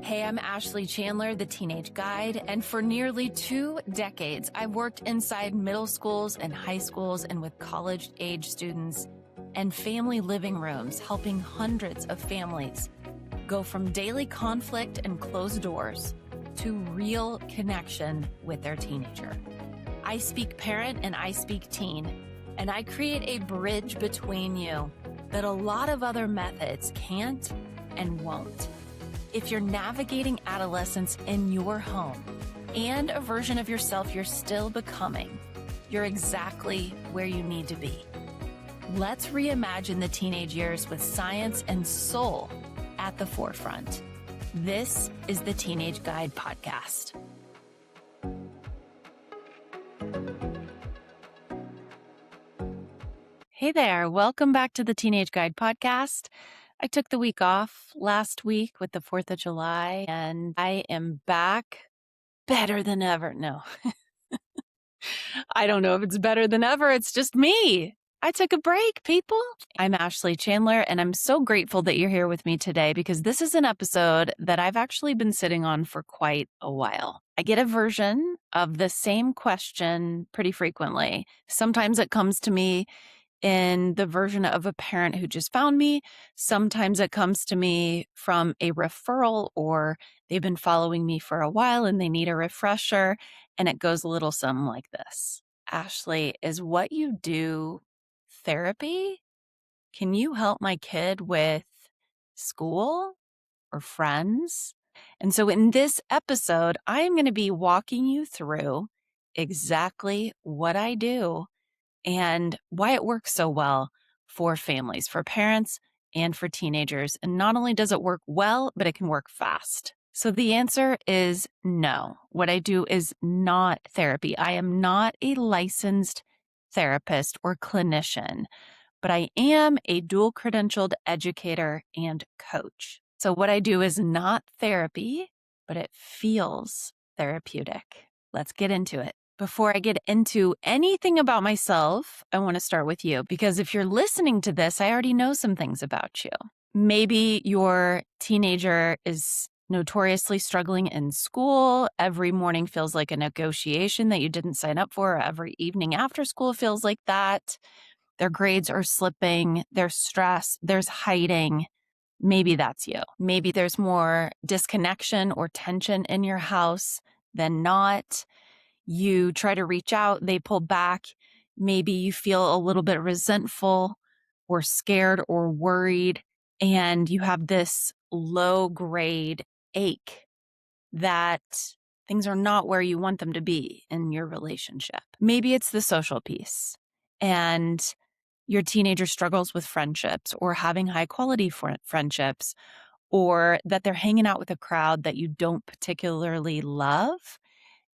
Hey, I'm Ashley Chandler, the Teenage Guide, and for nearly 2 decades, I've worked inside middle schools and high schools and with college-age students and family living rooms, helping hundreds of families go from daily conflict and closed doors to real connection with their teenager. I speak parent and I speak teen, and I create a bridge between you that a lot of other methods can't and won't. If you're navigating adolescence in your home and a version of yourself you're still becoming, you're exactly where you need to be. Let's reimagine the teenage years with science and soul at the forefront. This is the Teenage Guide podcast. Hey there, welcome back to the Teenage Guide podcast. I took the week off last week with the 4th of July, and I am back better than ever. No, I don't know if it's better than ever. It's just me. I took a break, people. I'm Ashley Chandler, and I'm so grateful that you're here with me today because this is an episode that I've actually been sitting on for quite a while. I get a version of the same question pretty frequently. Sometimes it comes to me in the version of a parent who just found me. Sometimes it comes to me from a referral, or they've been following me for a while and they need a refresher. And it goes a little something like this. Ashley, is what you do therapy? Can you help my kid with school or friends? And so in this episode, I'm going to be walking you through exactly what I do and why it works so well for families, for parents, and for teenagers. And not only does it work well, but it can work fast. So the answer is no. What I do is not therapy. I am not a licensed therapist or clinician, but I am a dual credentialed educator and coach. So what I do is not therapy, but it feels therapeutic. Let's get into it. Before I get into anything about myself, I want to start with you because if you're listening to this, I already know some things about you. Maybe your teenager is notoriously struggling in school. Every morning feels like a negotiation that you didn't sign up for. Every evening after school feels like that. Their grades are slipping. There's stress. There's hiding. Maybe that's you. Maybe there's more disconnection or tension in your house than not. You try to reach out, they pull back. Maybe you feel a little bit resentful or scared or worried, and you have this low grade ache that things are not where you want them to be in your relationship. Maybe it's the social piece, and your teenager struggles with friendships or having high quality friendships, or that they're hanging out with a crowd that you don't particularly love.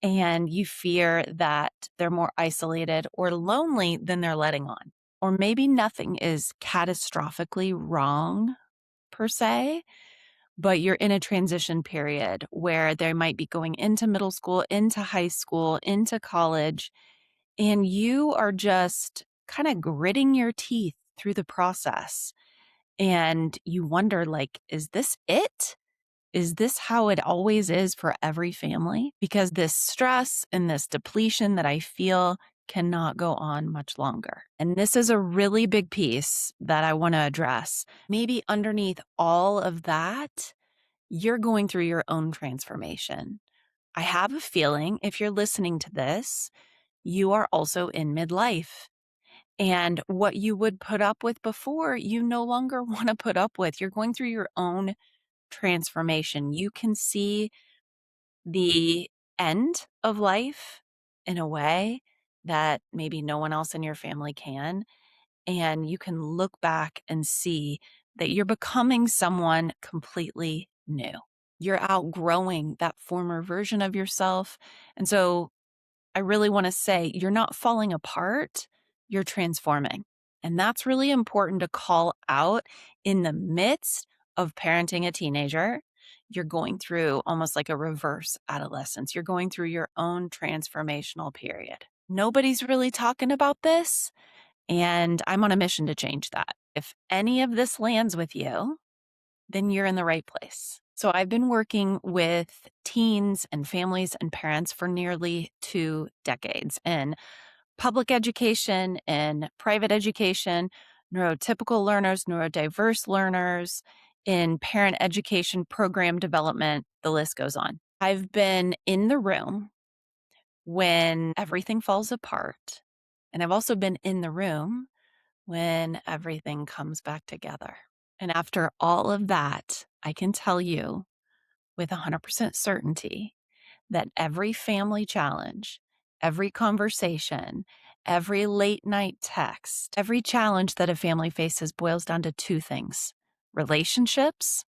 And you fear that they're more isolated or lonely than they're letting on. Or maybe nothing is catastrophically wrong per se, but you're in a transition period where they might be going into middle school, into high school, into college, and you are just kind of gritting your teeth through the process. And you wonder, like, is this it? Is this how it always is for every family? Because this stress and this depletion that I feel cannot go on much longer. And this is a really big piece that I want to address. Maybe underneath all of that, you're going through your own transformation. I have a feeling if you're listening to this, you are also in midlife. And what you would put up with before, you no longer want to put up with. You're going through your own transformation. You can see the end of life in a way that maybe no one else in your family can. And you can look back and see that you're becoming someone completely new. You're outgrowing that former version of yourself. And so I really want to say you're not falling apart, you're transforming. And that's really important to call out in the midst of parenting a teenager. You're going through almost like a reverse adolescence. You're going through your own transformational period. Nobody's really talking about this, and I'm on a mission to change that. If any of this lands with you, then you're in the right place. So I've been working with teens and families and parents for nearly 2 decades in public education and private education, neurotypical learners, neurodiverse learners, in parent education, program development, the list goes on. I've been in the room when everything falls apart, and I've also been in the room when everything comes back together. And after all of that, I can tell you with 100% certainty that every family challenge, every conversation, every late night text, every challenge that a family faces boils down to two things: relationships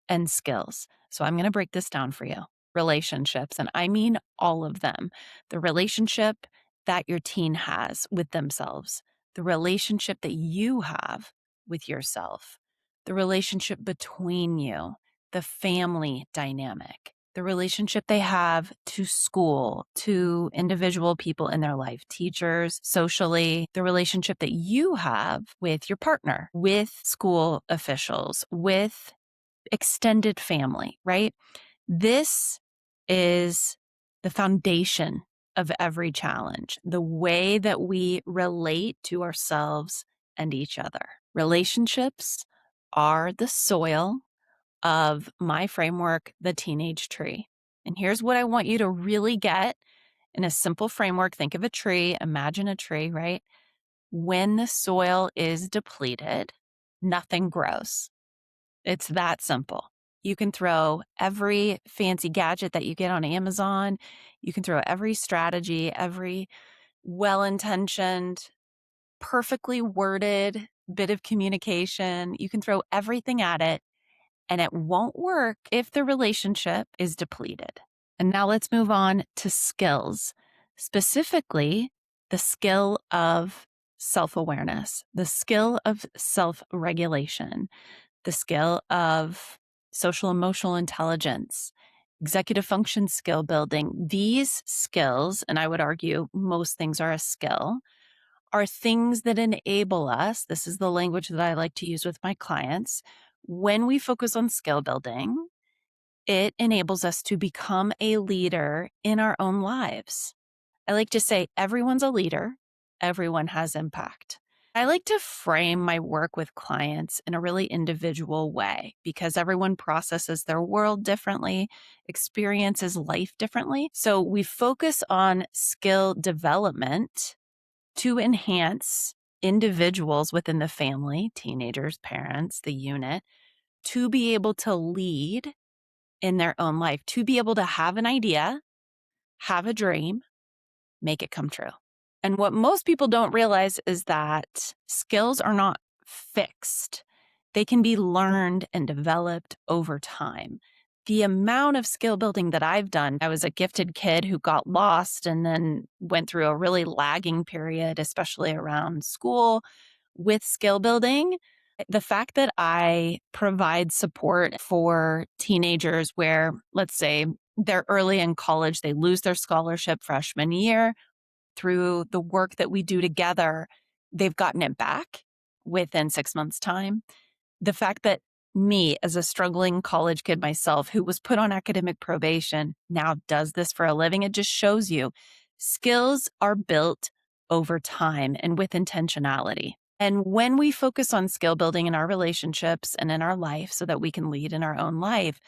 and skills. So I'm going to break this down for you. Relationships, and I mean all of them. The relationship that your teen has with themselves, the relationship that you have with yourself, the relationship between you, the family dynamic, the relationship they have to school, to individual people in their life, teachers, socially, the relationship that you have with your partner, with school officials, with extended family, right? This is the foundation of every challenge, the way that we relate to ourselves and each other. Relationships are the soil of my framework, the teenage tree. And here's what I want you to really get in a simple framework. Think of a tree, imagine a tree, right? When the soil is depleted, nothing grows. It's that simple. You can throw every fancy gadget that you get on Amazon. You can throw every strategy, every well-intentioned, perfectly worded bit of communication. You can throw everything at it, and it won't work if the relationship is depleted. And now let's move on to skills, specifically the skill of self-awareness, the skill of self-regulation, the skill of social emotional intelligence, executive function skill building. These skills, and I would argue most things are a skill, are things that enable us. This is the language that I like to use with my clients. When we focus on skill building, it enables us to become a leader in our own lives. I like to say everyone's a leader, everyone has impact. I like to frame my work with clients in a really individual way because everyone processes their world differently, experiences life differently. So we focus on skill development to enhance individuals within the family, teenagers, parents, the unit, to be able to lead in their own life, to be able to have an idea, have a dream, make it come true. And what most people don't realize is that skills are not fixed. They can be learned and developed over time. The amount of skill building that I've done, I was a gifted kid who got lost and then went through a really lagging period, especially around school with skill building. The fact that I provide support for teenagers where, let's say, they're early in college, they lose their scholarship freshman year, through the work that we do together, they've gotten it back within 6 months' time. The fact that me, as a struggling college kid myself, who was put on academic probation, now does this for a living, it just shows you skills are built over time and with intentionality. And when we focus on skill building in our relationships and in our life so that we can lead in our own life,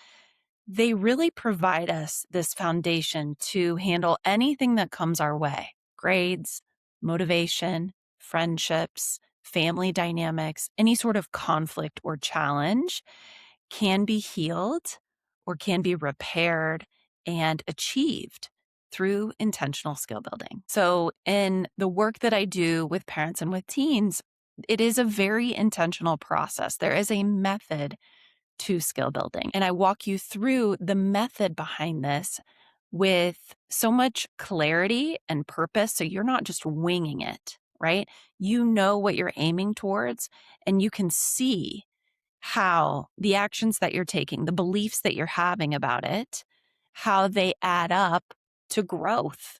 they really provide us this foundation to handle anything that comes our way: grades, motivation, friendships, family dynamics, any sort of conflict or challenge can be healed or can be repaired and achieved through intentional skill building. So in the work that I do with parents and with teens, it is a very intentional process. There is a method to skill building. And I walk you through the method behind this with so much clarity and purpose. So you're not just winging it, right? You know what you're aiming towards, and you can see how the actions that you're taking, the beliefs that you're having about it, how they add up to growth,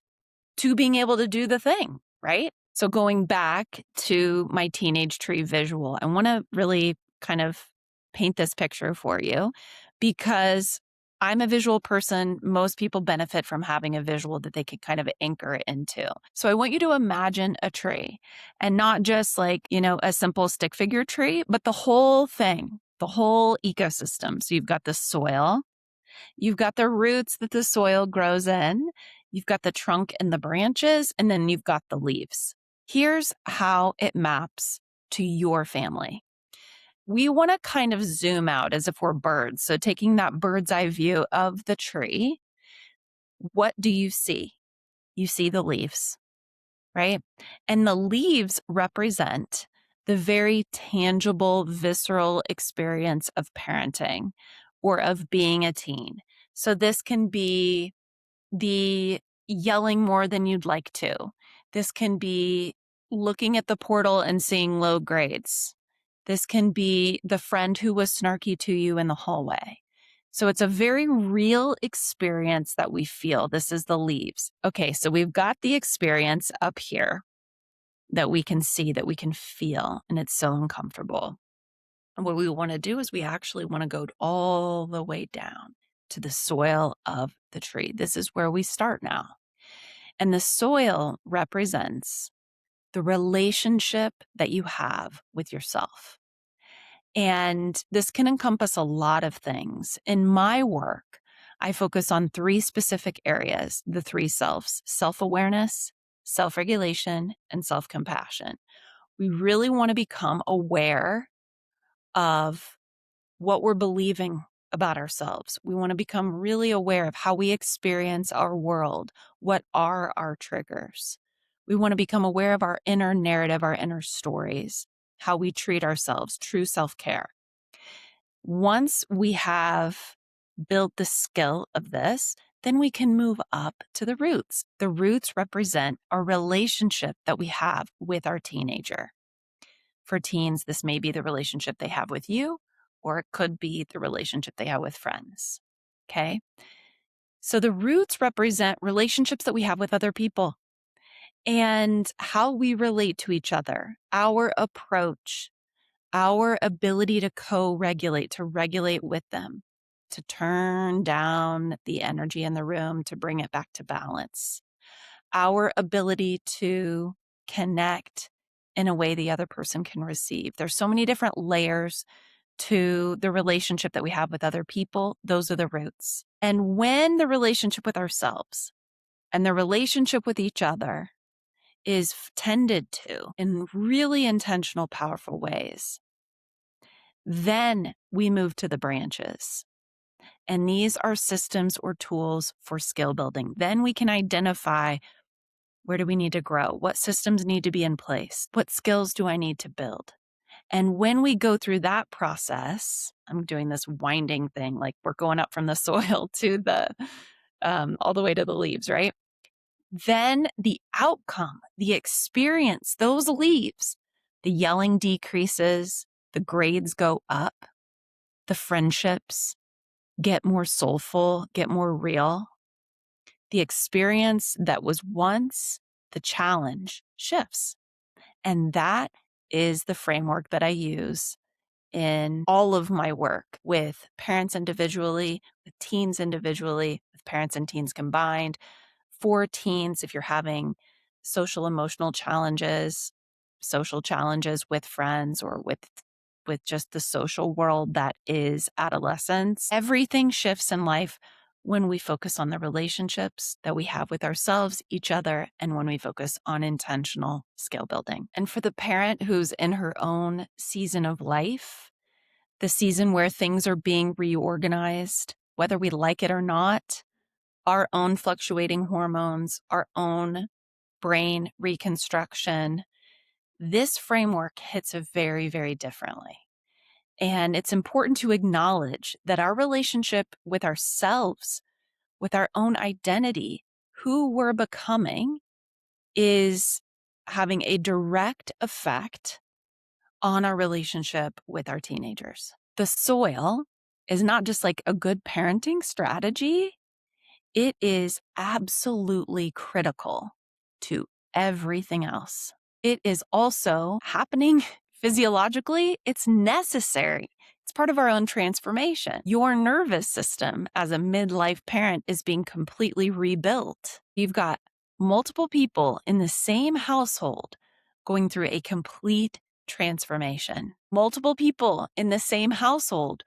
to being able to do the thing, right? So going back to my teenage tree visual, I want to really kind of paint this picture for you because I'm a visual person. Most people benefit from having a visual that they can kind of anchor into. So I want you to imagine a tree, and not just like, a simple stick figure tree, but the whole thing, the whole ecosystem. So you've got the soil, you've got the roots that the soil grows in, you've got the trunk and the branches, and then you've got the leaves. Here's how it maps to your family. We want to kind of zoom out as if we're birds. So taking that bird's eye view of the tree, what do you see? You see the leaves, right? And the leaves represent the very tangible, visceral experience of parenting or of being a teen. So this can be the yelling more than you'd like to. This can be looking at the portal and seeing low grades. This can be the friend who was snarky to you in the hallway. So it's a very real experience that we feel. This is the leaves. Okay, so we've got the experience up here that we can see, that we can feel, and it's so uncomfortable. And what we want to do is we actually want to go all the way down to the soil of the tree. This is where we start now. And the soil represents the relationship that you have with yourself. And this can encompass a lot of things. In my work, I focus on 3 specific areas, the 3 selves: self-awareness, self-regulation, and self-compassion. We really want to become aware of what we're believing about ourselves. We want to become really aware of how we experience our world. What are our triggers? We want to become aware of our inner narrative, our inner stories, how we treat ourselves, true self-care. Once we have built the skill of this, then we can move up to the roots. The roots represent our relationship that we have with our teenager. For teens, this may be the relationship they have with you, or it could be the relationship they have with friends. Okay. So the roots represent relationships that we have with other people and how we relate to each other, our approach, our ability to co-regulate, to regulate with them, to turn down the energy in the room, to bring it back to balance, our ability to connect in a way the other person can receive. There's so many different layers to the relationship that we have with other people. Those are the roots. And when the relationship with ourselves and the relationship with each other is tended to in really intentional, powerful ways, then we move to the branches. And these are systems or tools for skill building. Then we can identify, where do we need to grow? What systems need to be in place? What skills do I need to build? And when we go through that process, I'm doing this winding thing, like we're going up from the soil to the, all the way to the leaves, right? Then the outcome, the experience, those leaves, the yelling decreases, the grades go up, the friendships get more soulful, get more real. The experience that was once the challenge shifts. And that is the framework that I use in all of my work with parents individually, with teens individually, with parents and teens combined. For teens, if you're having social emotional challenges, social challenges with friends, or with just the social world that is adolescence, everything shifts in life when we focus on the relationships that we have with ourselves, each other, and when we focus on intentional skill building. And for the parent who's in her own season of life, the season where things are being reorganized, whether we like it or not, our own fluctuating hormones, our own brain reconstruction, this framework hits it very, very differently. And it's important to acknowledge that our relationship with ourselves, with our own identity, who we're becoming, is having a direct effect on our relationship with our teenagers. The soil is not just like a good parenting strategy. It is absolutely critical to everything else. It is also happening physiologically. It's necessary It's part of our own transformation. Your nervous system as a midlife parent is being completely rebuilt. You've got multiple people in the same household going through a complete transformation. Multiple people in the same household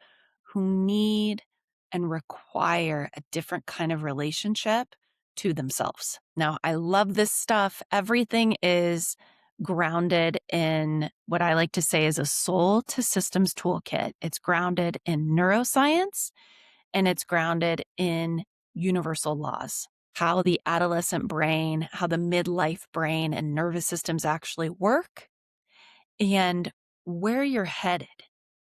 who need and require a different kind of relationship to themselves. Now, I love this stuff. Everything is grounded in what I like to say is a soul to systems toolkit. It's grounded in neuroscience and it's grounded in universal laws. How the adolescent brain, how the midlife brain and nervous systems actually work, and where you're headed,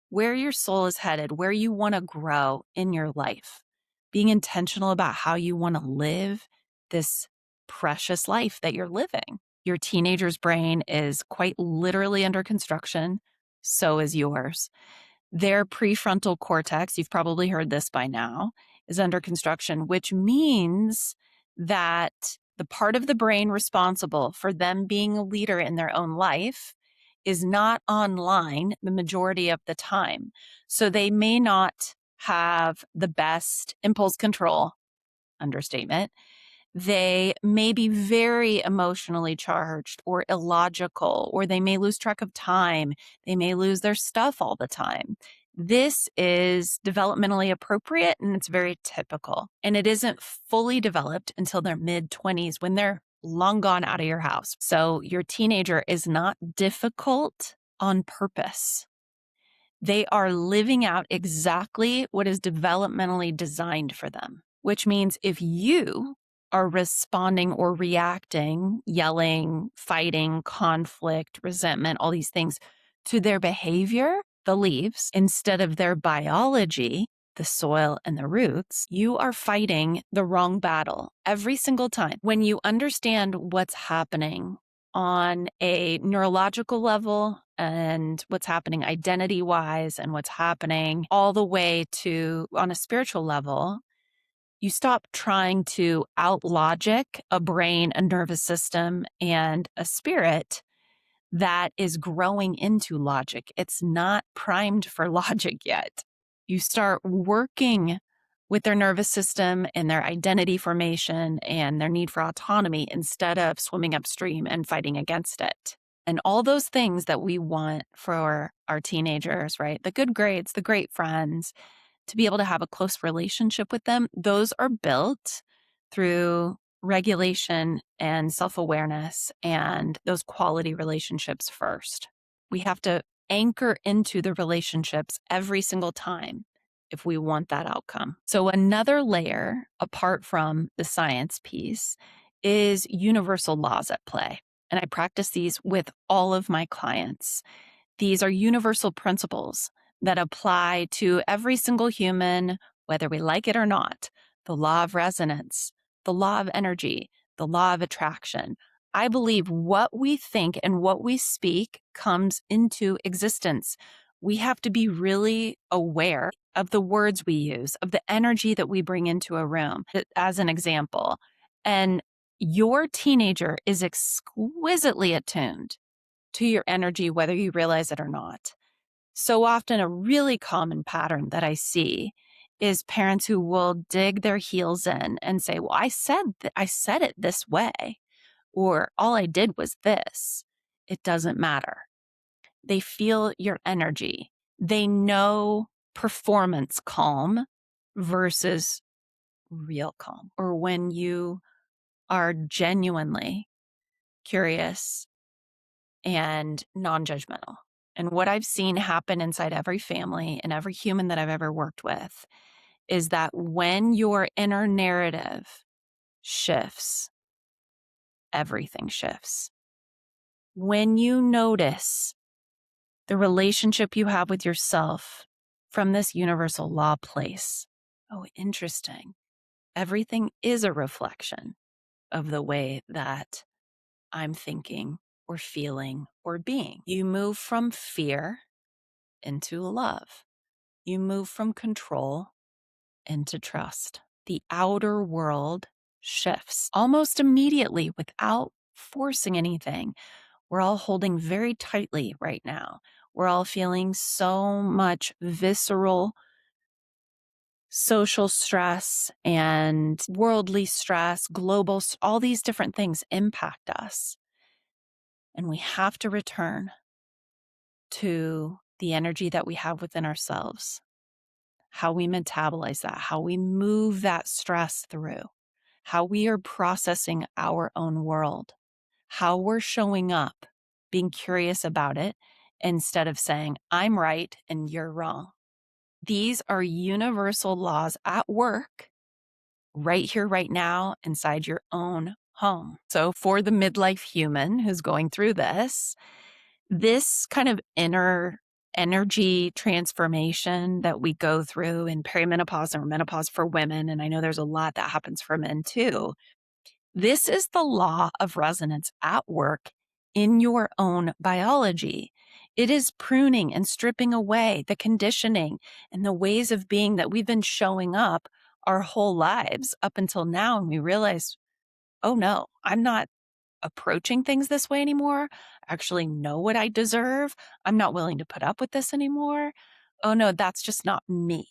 where your soul is headed, where you want to grow in your life. Being intentional about how you want to live this precious life that you're living. Your teenager's brain is quite literally under construction. So is yours. Their prefrontal cortex, you've probably heard this by now, is under construction, which means that the part of the brain responsible for them being a leader in their own life is not online the majority of the time. So they may not have the best impulse control, understatement. They may be very emotionally charged or illogical, or they may lose track of time. They may lose their stuff all the time. This is developmentally appropriate and it's very typical. And it isn't fully developed until their mid-20s when they're long gone out of your house. So your teenager is not difficult on purpose. They are living out exactly what is developmentally designed for them, which means if you are responding or reacting, yelling, fighting, conflict, resentment, all these things to their behavior, the leaves, instead of their biology, the soil and the roots, you are fighting the wrong battle every single time. When you understand what's happening on a neurological level and what's happening identity-wise and what's happening all the way to on a spiritual level, you stop trying to out-logic a brain, a nervous system, and a spirit that is growing into logic. It's not primed for logic yet. You start working with their nervous system and their identity formation and their need for autonomy instead of swimming upstream and fighting against it. And all those things that we want for our teenagers, right? The good grades, the great friends, to be able to have a close relationship with them, those are built through regulation and self-awareness and those quality relationships first. We have to anchor into the relationships every single time if we want that outcome. So another layer apart from the science piece is universal laws at play. And I practice these with all of my clients. These are universal principles that apply to every single human, whether we like it or not. The law of resonance, the law of energy, the law of attraction. I believe what we think and what we speak comes into existence. We have to be really aware of the words we use, of the energy that we bring into a room, as an example. And your teenager is exquisitely attuned to your energy, whether you realize it or not. So often a really common pattern that I see is parents who will dig their heels in and say, well, I said it this way, or all I did was this. It doesn't matter. They feel your energy. They know performance calm versus real calm, or when you are genuinely curious and non-judgmental. And what I've seen happen inside every family and every human that I've ever worked with is that when your inner narrative shifts, everything shifts. When you notice the relationship you have with yourself from this universal law place, oh, interesting. Everything is a reflection of the way that I'm thinking or feeling or being. You move from fear into love. You move from control into trust. The outer world shifts almost immediately without forcing anything. We're all holding very tightly right now. We're all feeling so much visceral social stress and worldly stress, all these different things impact us. And we have to return to the energy that we have within ourselves, how we metabolize that, how we move that stress through, how we are processing our own world, how we're showing up, being curious about it instead of saying, I'm right and you're wrong. These are universal laws at work right here, right now, inside your own home. So for the midlife human who's going through this kind of inner energy transformation that we go through in perimenopause or menopause for women, and I know there's a lot that happens for men too. This is the law of resonance at work in your own biology. It is pruning and stripping away the conditioning and the ways of being that we've been showing up our whole lives up until now. And we realize, oh no, I'm not approaching things this way anymore. I actually know what I deserve. I'm not willing to put up with this anymore. Oh no, that's just not me,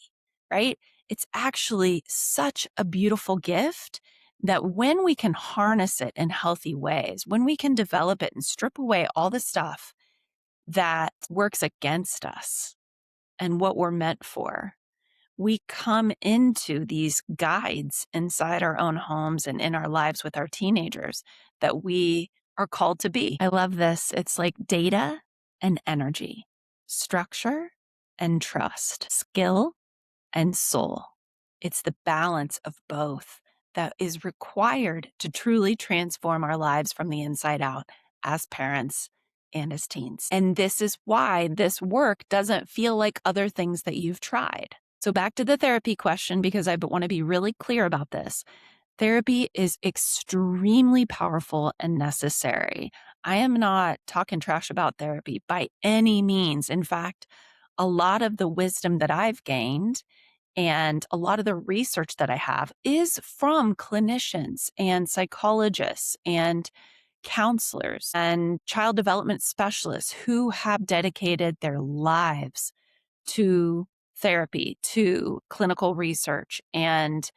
right? It's actually such a beautiful gift that when we can harness it in healthy ways, when we can develop it and strip away all the stuff that works against us and what we're meant for, we come into these guides inside our own homes and in our lives with our teenagers that we are called to be. I love this. It's like data and energy, structure and trust, skill and soul. It's the balance of both that is required to truly transform our lives from the inside out as parents and as teens. And this is why this work doesn't feel like other things that you've tried. So back to the therapy question, because I want to be really clear about this. Therapy is extremely powerful and necessary. I am not talking trash about therapy by any means. In fact, a lot of the wisdom that I've gained and a lot of the research that I have is from clinicians and psychologists and counselors and child development specialists who have dedicated their lives to therapy, to clinical research, and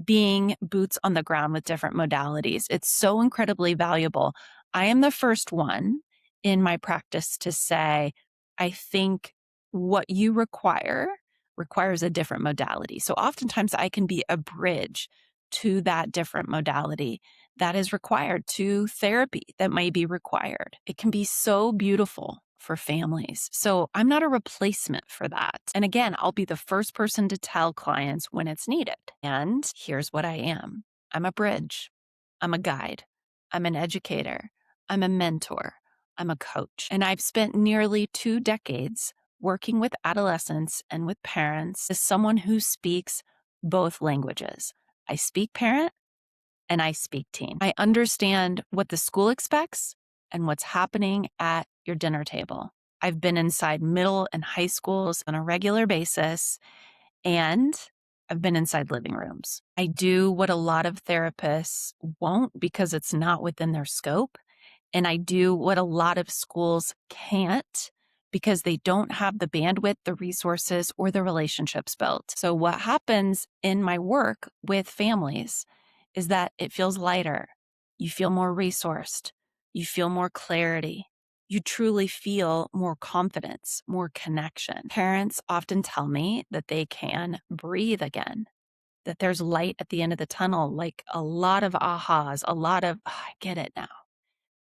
being boots on the ground with different modalities. It's so incredibly valuable. I am the first one in my practice to say, I think what you requires a different modality. So oftentimes I can be a bridge to that different modality that is required, to therapy that may be required. It can be so beautiful for families. So I'm not a replacement for that. And again, I'll be the first person to tell clients when it's needed. And here's what I am. I'm a bridge. I'm a guide. I'm an educator. I'm a mentor. I'm a coach. And I've spent nearly 2 decades working with adolescents and with parents as someone who speaks both languages. I speak parent and I speak teen. I understand what the school expects and what's happening at your dinner table. I've been inside middle and high schools on a regular basis, and I've been inside living rooms. I do what a lot of therapists won't because it's not within their scope. And I do what a lot of schools can't because they don't have the bandwidth, the resources, or the relationships built. So what happens in my work with families is that it feels lighter. You feel more resourced. You feel more clarity. You truly feel more confidence, more connection. Parents often tell me that they can breathe again, that there's light at the end of the tunnel, like a lot of ahas, a lot of, "Oh, I get it now."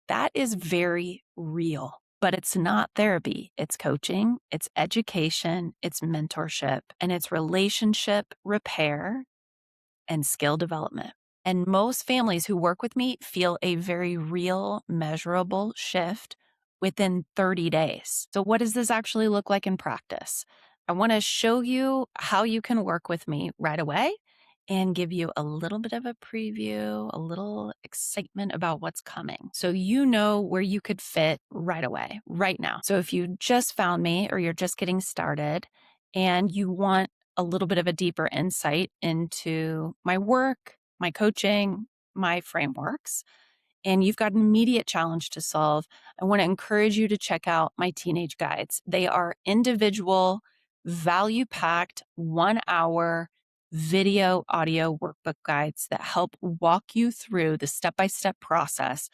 That is very real, but it's not therapy. It's coaching, it's education, it's mentorship, and it's relationship repair and skill development. And most families who work with me feel a very real, measurable shift within 30 days. So what does this actually look like in practice? I want to show you how you can work with me right away and give you a little bit of a preview, a little excitement about what's coming. So you know where you could fit right away, right now. So if you just found me or you're just getting started and you want a little bit of a deeper insight into my work, my coaching, my frameworks, and you've got an immediate challenge to solve, I want to encourage you to check out my teenage guides. They are individual, value packed, 1 hour video audio workbook guides that help walk you through the step by step process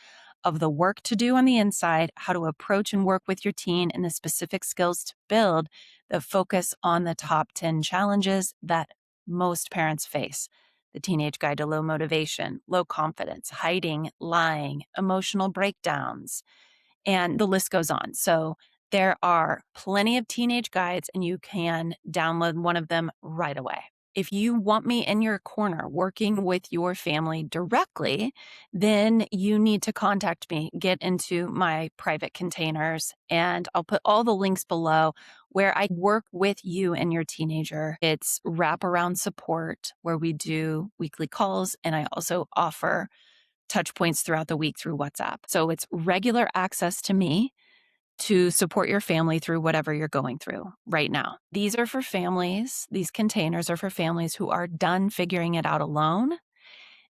of the work to do on the inside, how to approach and work with your teen, and the specific skills to build that focus on the top 10 challenges that most parents face. The Teenage Guide to Low Motivation, Low Confidence, Hiding, Lying, Emotional Breakdowns, and the list goes on. So there are plenty of teenage guides, and you can download one of them right away. If you want me in your corner working with your family directly, then you need to contact me, get into my private containers, and I'll put all the links below where I work with you and your teenager. It's wraparound support where we do weekly calls, and I also offer touch points throughout the week through WhatsApp. So it's regular access to me to support your family through whatever you're going through right now. These are for families. These containers are for families who are done figuring it out alone.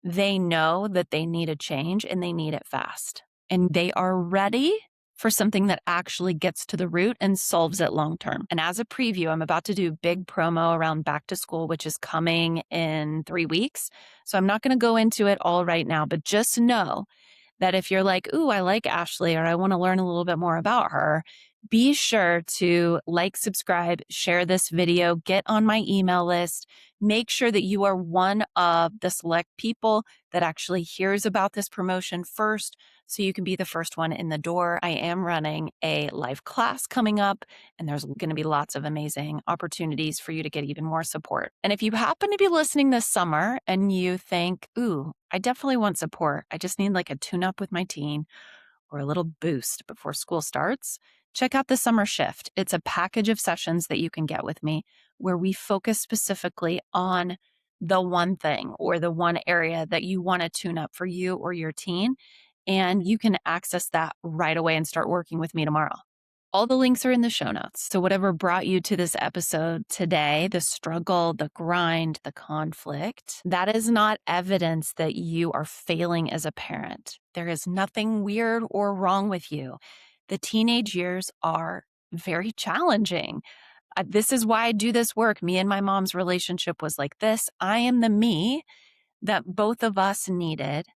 They know that they need a change and they need it fast. And they are ready for something that actually gets to the root and solves it long term. And as a preview, I'm about to do big promo around back to school, which is coming in 3 weeks. So I'm not going to go into it all right now, but just know that if you're like, ooh, I like Ashley, or I want to learn a little bit more about her, be sure to like, subscribe, share this video, get on my email list. Make sure that you are one of the select people that actually hears about this promotion first, so you can be the first one in the door. I am running a live class coming up, and there's going to be lots of amazing opportunities for you to get even more support. And if you happen to be listening this summer and you think, ooh, I definitely want support, I just need like a tune-up with my teen or a little boost before school starts, check out the Summer Shift. It's a package of sessions that you can get with me where we focus specifically on the one thing or the one area that you want to tune up for you or your teen. And you can access that right away and start working with me tomorrow. All the links are in the show notes. So whatever brought you to this episode today, the struggle, the grind, the conflict, that is not evidence that you are failing as a parent. There is nothing weird or wrong with you. The teenage years are very challenging. This is why I do this work. Me and my mom's relationship was like this. I am the me that both of us needed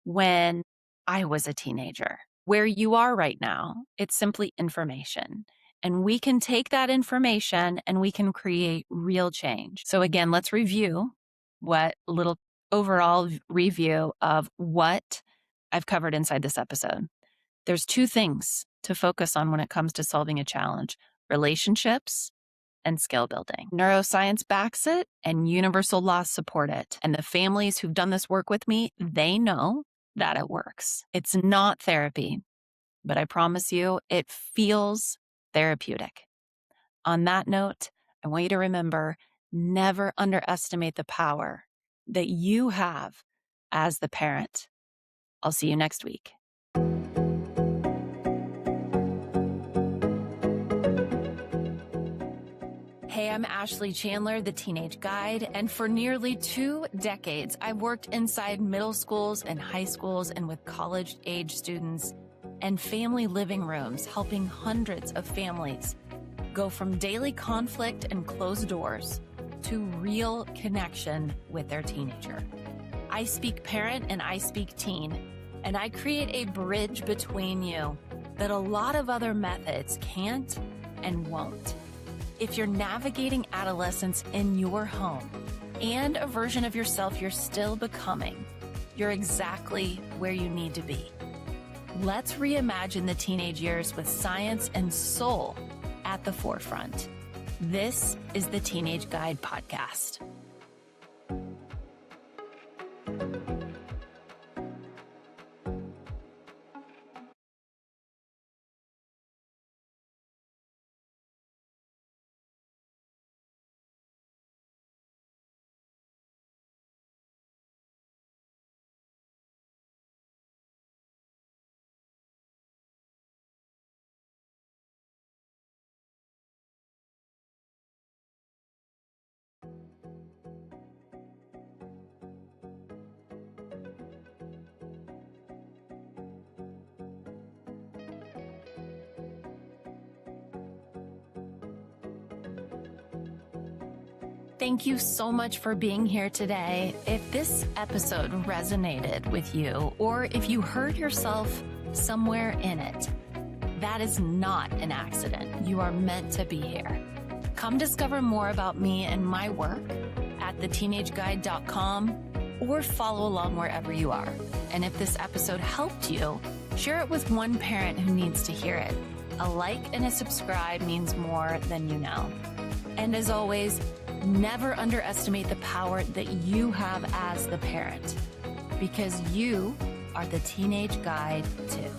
when I was a teenager. Where you are right now, it's simply information. And we can take that information and we can create real change. So again, let's review what little overall review of what I've covered inside this episode. There's 2 things to focus on when it comes to solving a challenge: relationships and skill building. Neuroscience backs it and universal laws support it. And the families who've done this work with me, they know that it works. It's not therapy, but I promise you, it feels therapeutic. On that note, I want you to remember, never underestimate the power that you have as the parent. I'll see you next week. Hey, I'm Ashley Chandler, the Teenage Guide, and for nearly 2 decades, I've worked inside middle schools and high schools and with college-age students and family living rooms, helping hundreds of families go from daily conflict and closed doors to real connection with their teenager. I speak parent and I speak teen, and I create a bridge between you that a lot of other methods can't and won't. If you're navigating adolescence in your home and a version of yourself you're still becoming, you're exactly where you need to be. Let's reimagine the teenage years with science and soul at the forefront. This is the Teenage Guide Podcast. Thank you so much for being here today. If this episode resonated with you, or if you heard yourself somewhere in it, that is not an accident. You are meant to be here. Come discover more about me and my work at theteenageguide.com or follow along wherever you are. And if this episode helped you, share it with one parent who needs to hear it. A like and a subscribe means more than you know. And as always, never underestimate the power that you have as the parent, because you are the teenage guide too.